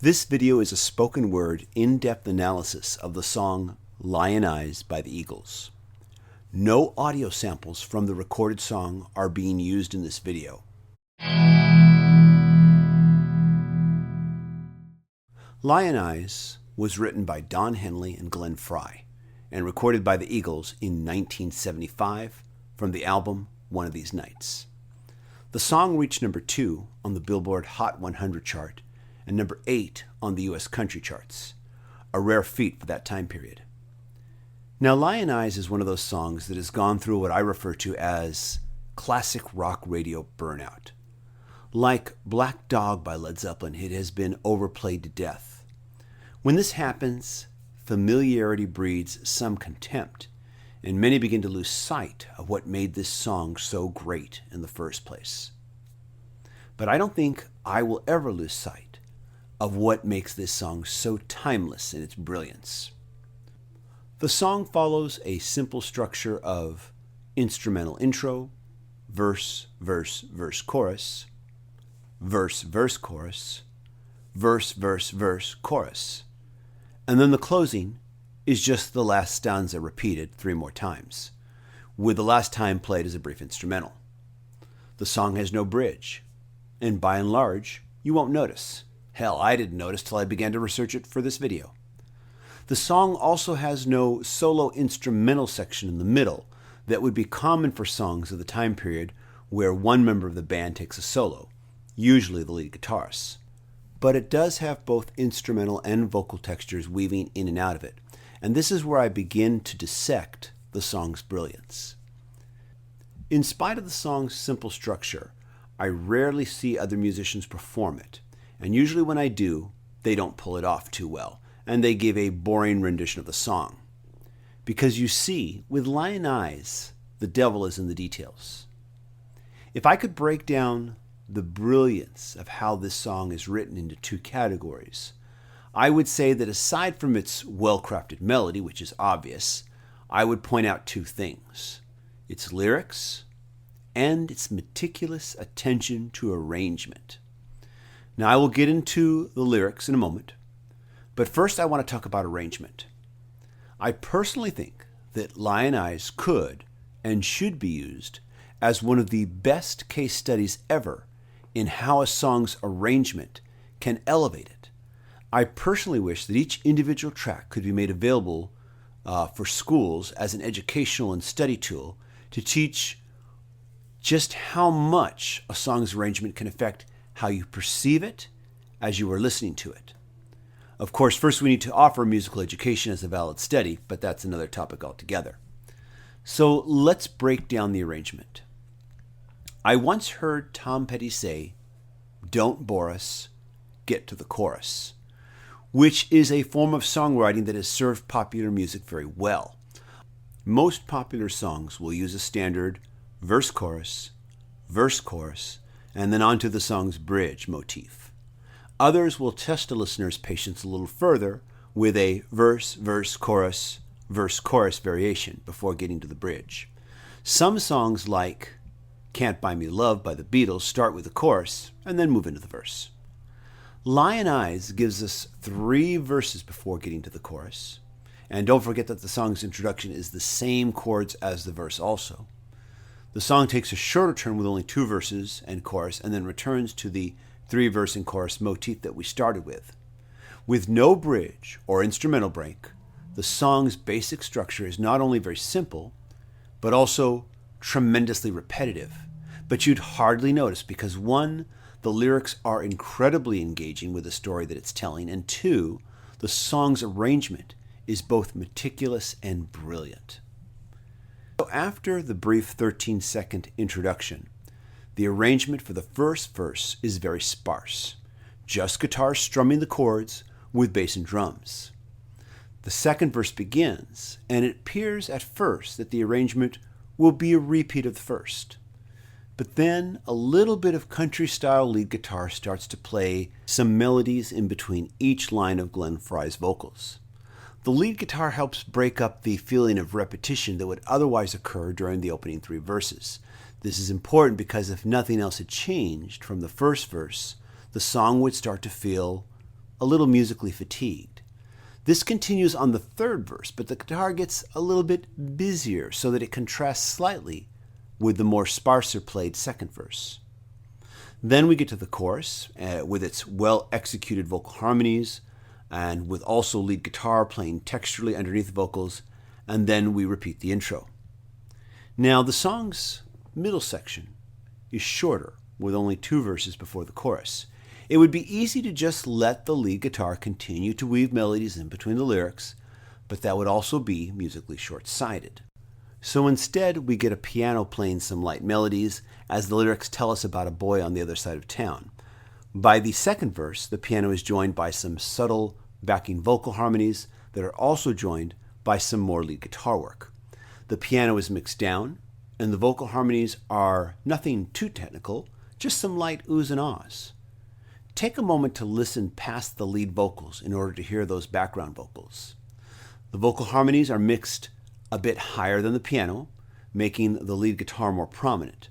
This video is a spoken word, in-depth analysis of the song Lyin by the Eagles. No audio samples from the recorded song are being used in this video. Lyin was written by Don Henley and Glenn Frey and recorded by the Eagles in 1975 from the album One of These Nights. The song reached number 2 on the Billboard Hot 100 chart and number 8 on the U.S. country charts, a rare feat for that time period. Now, Lyin is one of those songs that has gone through what I refer to as classic rock radio burnout. Like Black Dog by Led Zeppelin, it has been overplayed to death. When this happens, familiarity breeds some contempt, and many begin to lose sight of what made this song so great in the first place. But I don't think I will ever lose sight of what makes this song so timeless in its brilliance. The song follows a simple structure of instrumental intro, verse, verse, verse, chorus, verse, verse, chorus, verse, verse, verse, chorus. And then the closing is just the last stanza repeated 3 more times, with the last time played as a brief instrumental. The song has no bridge, and by and large, you won't notice. Hell, I didn't notice till I began to research it for this video. The song also has no solo instrumental section in the middle that would be common for songs of the time period where one member of the band takes a solo, usually the lead guitarist. But it does have both instrumental and vocal textures weaving in and out of it, and this is where I begin to dissect the song's brilliance. In spite of the song's simple structure, I rarely see other musicians perform it, and usually when I do, they don't pull it off too well, and they give a boring rendition of the song. Because you see, with Lyin, the devil is in the details. If I could break down the brilliance of how this song is written into 2 categories, I would say that aside from its well-crafted melody, which is obvious, I would point out 2 things: its lyrics and its meticulous attention to arrangement. Now, I will get into the lyrics in a moment, but first I want to talk about arrangement. I personally think that Lyin could and should be used as one of the best case studies ever in how a song's arrangement can elevate it. I personally wish that each individual track could be made available for schools as an educational and study tool to teach just how much a song's arrangement can affect how you perceive it as you are listening to it. Of course, first we need to offer musical education as a valid study, but that's another topic altogether. So let's break down the arrangement. I once heard Tom Petty say, "Don't bore us, get to the chorus," which is a form of songwriting that has served popular music very well. Most popular songs will use a standard verse-chorus, and then onto the song's bridge motif. Others will test a listener's patience a little further with a verse-chorus variation before getting to the bridge. Some songs like Can't Buy Me Love by the Beatles start with the chorus and then move into the verse. Lyin gives us 3 verses before getting to the chorus. And don't forget that the song's introduction is the same chords as the verse also. The song takes a shorter turn with only 2 verses and chorus, and then returns to the 3-verse and chorus motif that we started with. With no bridge or instrumental break, the song's basic structure is not only very simple, but also tremendously repetitive. But you'd hardly notice because 1, the lyrics are incredibly engaging with the story that it's telling, and 2, the song's arrangement is both meticulous and brilliant. So after the brief 13-second introduction, the arrangement for the first verse is very sparse, just guitars strumming the chords with bass and drums. The second verse begins, and it appears at first that the arrangement will be a repeat of the first. But then a little bit of country-style lead guitar starts to play some melodies in between each line of Glenn Frey's vocals. The lead guitar helps break up the feeling of repetition that would otherwise occur during the opening 3 verses. This is important because if nothing else had changed from the first verse, the song would start to feel a little musically fatigued. This continues on the third verse, but the guitar gets a little bit busier so that it contrasts slightly with the more sparser played second verse. Then we get to the chorus with its well-executed vocal harmonies and with also lead guitar playing texturally underneath the vocals, and then we repeat the intro. Now, the song's middle section is shorter, with only 2 verses before the chorus. It would be easy to just let the lead guitar continue to weave melodies in between the lyrics, but that would also be musically short-sighted. So instead, we get a piano playing some light melodies as the lyrics tell us about a boy on the other side of town. By the second verse, the piano is joined by some subtle backing vocal harmonies that are also joined by some more lead guitar work. The piano is mixed down, and the vocal harmonies are nothing too technical, just some light oohs and ahs. Take a moment to listen past the lead vocals in order to hear those background vocals. The vocal harmonies are mixed a bit higher than the piano, making the lead guitar more prominent.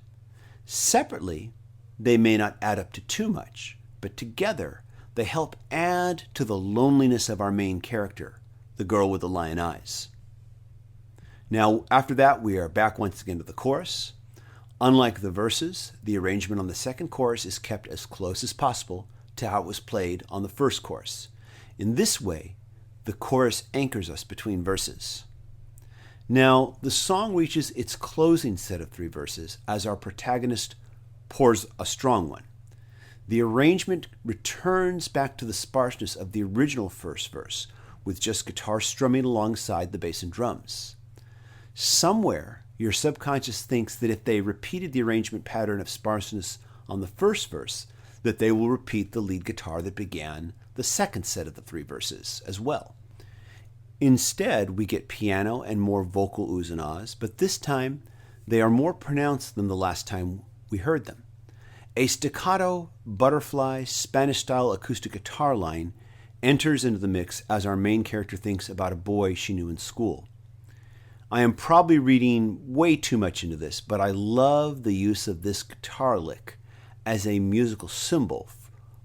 Separately, they may not add up to too much, but together they help add to the loneliness of our main character, the girl with the lion eyes. Now, after that, we are back once again to the chorus. Unlike the verses, the arrangement on the second chorus is kept as close as possible to how it was played on the first chorus. In this way, the chorus anchors us between verses. Now, the song reaches its closing set of 3 verses as our protagonist pours a strong one. The arrangement returns back to the sparseness of the original first verse, with just guitar strumming alongside the bass and drums. Somewhere, your subconscious thinks that if they repeated the arrangement pattern of sparseness on the first verse, that they will repeat the lead guitar that began the second set of the 3 verses as well. Instead, we get piano and more vocal oohs and ahs, but this time they are more pronounced than the last time we heard them. A staccato, butterfly, Spanish-style acoustic guitar line enters into the mix as our main character thinks about a boy she knew in school. I am probably reading way too much into this, but I love the use of this guitar lick as a musical symbol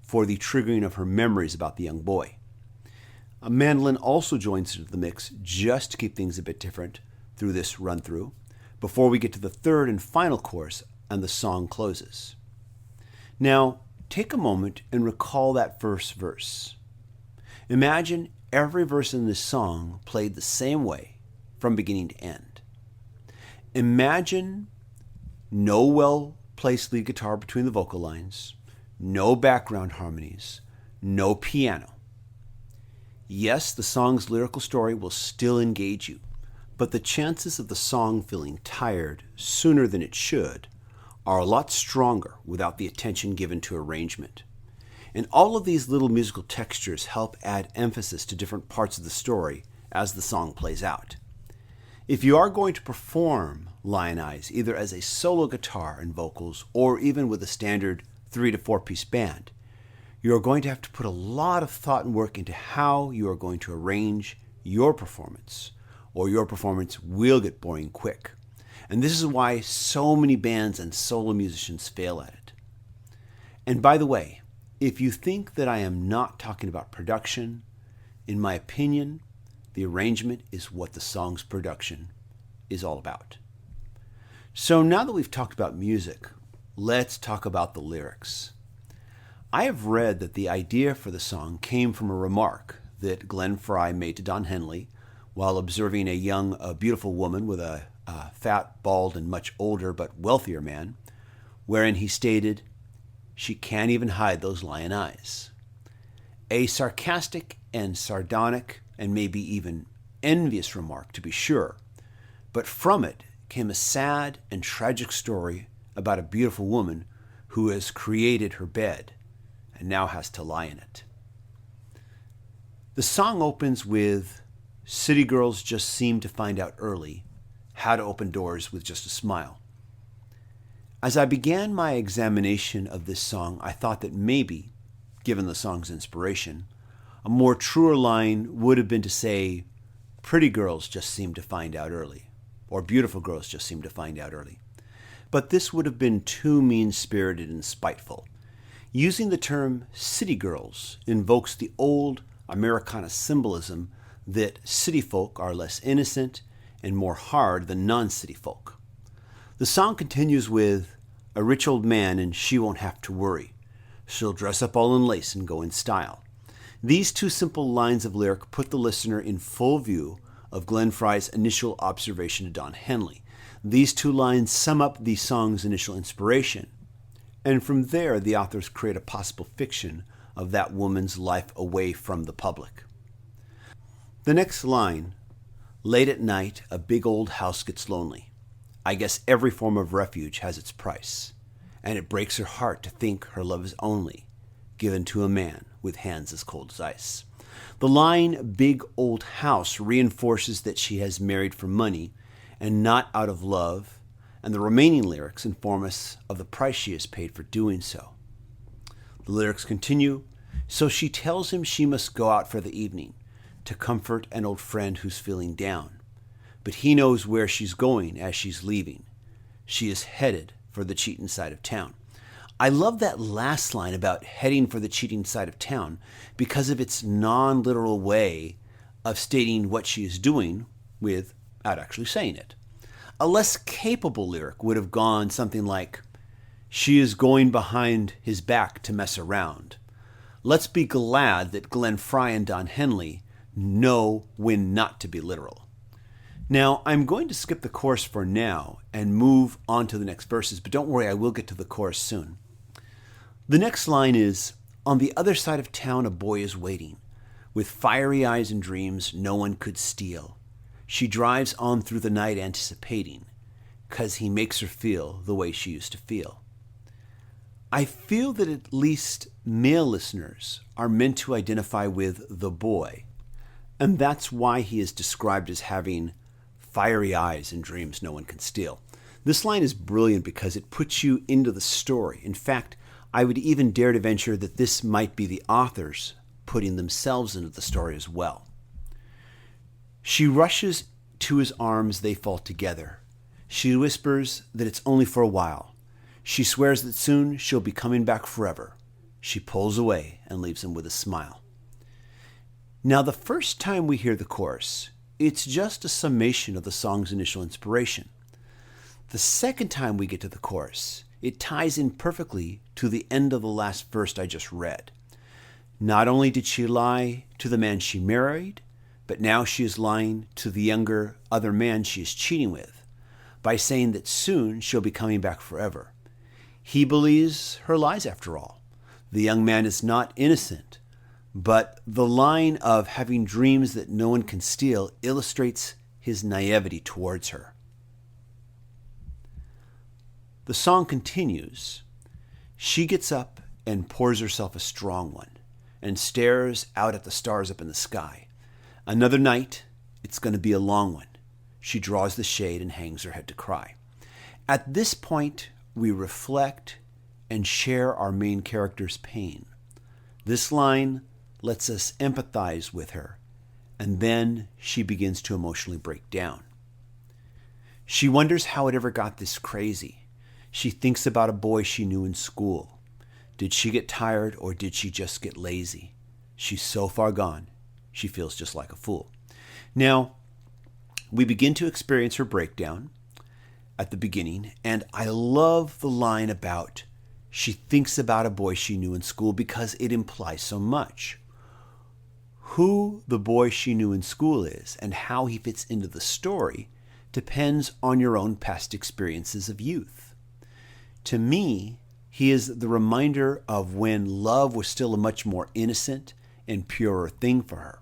for the triggering of her memories about the young boy. A mandolin also joins into the mix just to keep things a bit different through this run-through before we get to the third and final chorus and the song closes. Now, take a moment and recall that first verse. Imagine every verse in this song played the same way from beginning to end. Imagine no well-placed lead guitar between the vocal lines, no background harmonies, no piano. Yes, the song's lyrical story will still engage you, but the chances of the song feeling tired sooner than it should are a lot stronger without the attention given to arrangement. And all of these little musical textures help add emphasis to different parts of the story as the song plays out. If you are going to perform Lyin Eyes either as a solo guitar and vocals or even with a standard 3 to 4 piece band, you are going to have to put a lot of thought and work into how you are going to arrange your performance, or your performance will get boring quick. And this is why so many bands and solo musicians fail at it. And by the way, if you think that I am not talking about production, in my opinion, the arrangement is what the song's production is all about. So now that we've talked about music, let's talk about the lyrics. I have read that the idea for the song came from a remark that Glenn Frey made to Don Henley while observing a young, beautiful woman with a fat, bald, and much older but wealthier man, wherein he stated, "She can't even hide those lion eyes." A sarcastic and sardonic and maybe even envious remark, to be sure, but from it came a sad and tragic story about a beautiful woman who has created her bed and now has to lie in it. The song opens with, "City girls just seem to find out early how to open doors with just a smile." As I began my examination of this song, I thought that maybe, given the song's inspiration, a more truer line would have been to say, "Pretty girls just seem to find out early," or "Beautiful girls just seem to find out early." But this would have been too mean-spirited and spiteful. Using the term city girls invokes the old Americana symbolism that city folk are less innocent and more hard than non-city folk. The song continues with, "A rich old man and she won't have to worry. She'll dress up all in lace and go in style." These two simple lines of lyric put the listener in full view of Glenn Frey's initial observation of Don Henley. These two lines sum up the song's initial inspiration, and from there the authors create a possible fiction of that woman's life away from the public. The next line, "Late at night, a big old house gets lonely. I guess every form of refuge has its price, and it breaks her heart to think her love is only given to a man with hands as cold as ice." The line, "big old house," reinforces that she has married for money and not out of love, and the remaining lyrics inform us of the price she has paid for doing so. The lyrics continue, "So she tells him she must go out for the evening to comfort an old friend who's feeling down. But he knows where she's going as she's leaving. She is headed for the cheating side of town." I love that last line about heading for the cheating side of town because of its non-literal way of stating what she is doing without actually saying it. A less capable lyric would have gone something like, "She is going behind his back to mess around." Let's be glad that Glenn Frey and Don Henley know when not to be literal. Now, I'm going to skip the chorus for now and move on to the next verses, but don't worry, I will get to the chorus soon. The next line is, "On the other side of town a boy is waiting, with fiery eyes and dreams no one could steal. She drives on through the night anticipating, 'cause he makes her feel the way she used to feel." I feel that at least male listeners are meant to identify with the boy, and that's why he is described as having fiery eyes and dreams no one can steal. This line is brilliant because it puts you into the story. In fact, I would even dare to venture that this might be the authors putting themselves into the story as well. She rushes to his arms, they fall together. She whispers that it's only for a while. She swears that soon she'll be coming back forever. She pulls away and leaves him with a smile. Now, the first time we hear the chorus, it's just a summation of the song's initial inspiration. The second time we get to the chorus, it ties in perfectly to the end of the last verse I just read. Not only did she lie to the man she married, but now she is lying to the younger other man she is cheating with by saying that soon she'll be coming back forever. He believes her lies after all. The young man is not innocent, but the line of having dreams that no one can steal illustrates his naivety towards her. The song continues. She gets up and pours herself a strong one and stares out at the stars up in the sky. Another night, it's going to be a long one. She draws the shade and hangs her head to cry. At this point, we reflect and share our main character's pain. This line lets us empathize with her, and then she begins to emotionally break down. She wonders how it ever got this crazy. She thinks about a boy she knew in school. Did she get tired or did she just get lazy? She's so far gone, she feels just like a fool. Now, we begin to experience her breakdown at the beginning, and I love the line about she thinks about a boy she knew in school because it implies so much. Who the boy she knew in school is and how he fits into the story depends on your own past experiences of youth. To me, he is the reminder of when love was still a much more innocent and purer thing for her,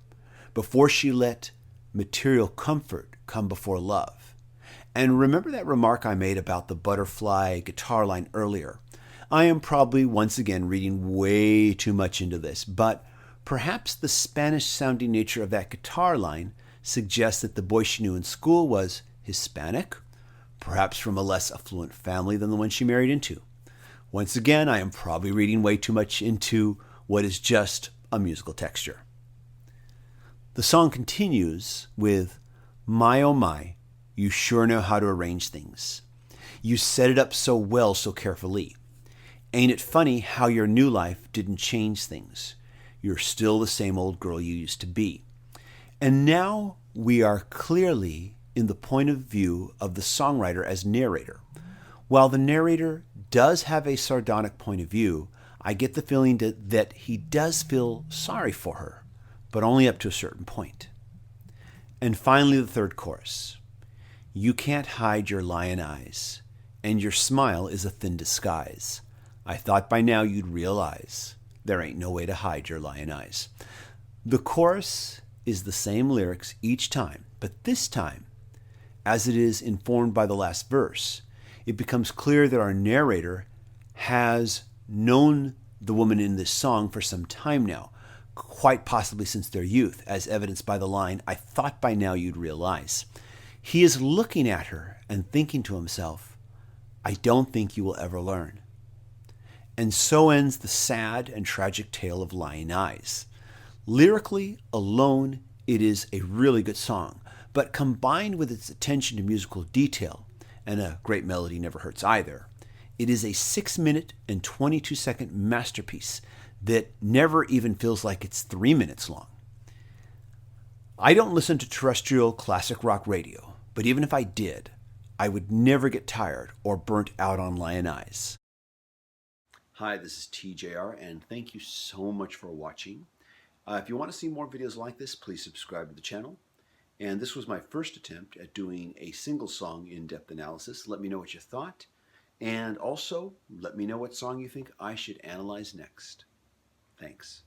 before she let material comfort come before love. And remember that remark I made about the butterfly guitar line earlier? I am probably once again reading way too much into this, but perhaps the Spanish-sounding nature of that guitar line suggests that the boy she knew in school was Hispanic, perhaps from a less affluent family than the one she married into. Once again, I am probably reading way too much into what is just a musical texture. The song continues with, "My oh my, you sure know how to arrange things. You set it up so well, so carefully. Ain't it funny how your new life didn't change things? You're still the same old girl you used to be. And now we are clearly in the point of view of the songwriter as narrator. While the narrator does have a sardonic point of view, I get the feeling that he does feel sorry for her, but only up to a certain point. And finally, the third chorus. You can't hide your lion eyes, and your smile is a thin disguise. I thought by now you'd realize there ain't no way to hide your lion eyes. The chorus is the same lyrics each time, but this time, as it is informed by the last verse, it becomes clear that our narrator has known the woman in this song for some time now, quite possibly since their youth, as evidenced by the line, I thought by now you'd realize. He is looking at her and thinking to himself, I don't think you will ever learn. And so ends the sad and tragic tale of Lyin Eyes. Lyrically alone, it is a really good song, but combined with its attention to musical detail, and a great melody never hurts either, it is a 6-minute and 22-second masterpiece that never even feels like it's 3 minutes long. I don't listen to terrestrial classic rock radio, but even if I did, I would never get tired or burnt out on Lyin Eyes. Hi, this is TJR, and thank you so much for watching. If you want to see more videos like this, please subscribe to the channel. And this was my first attempt at doing a single song in-depth analysis. Let me know what you thought. And also, let me know what song you think I should analyze next. Thanks.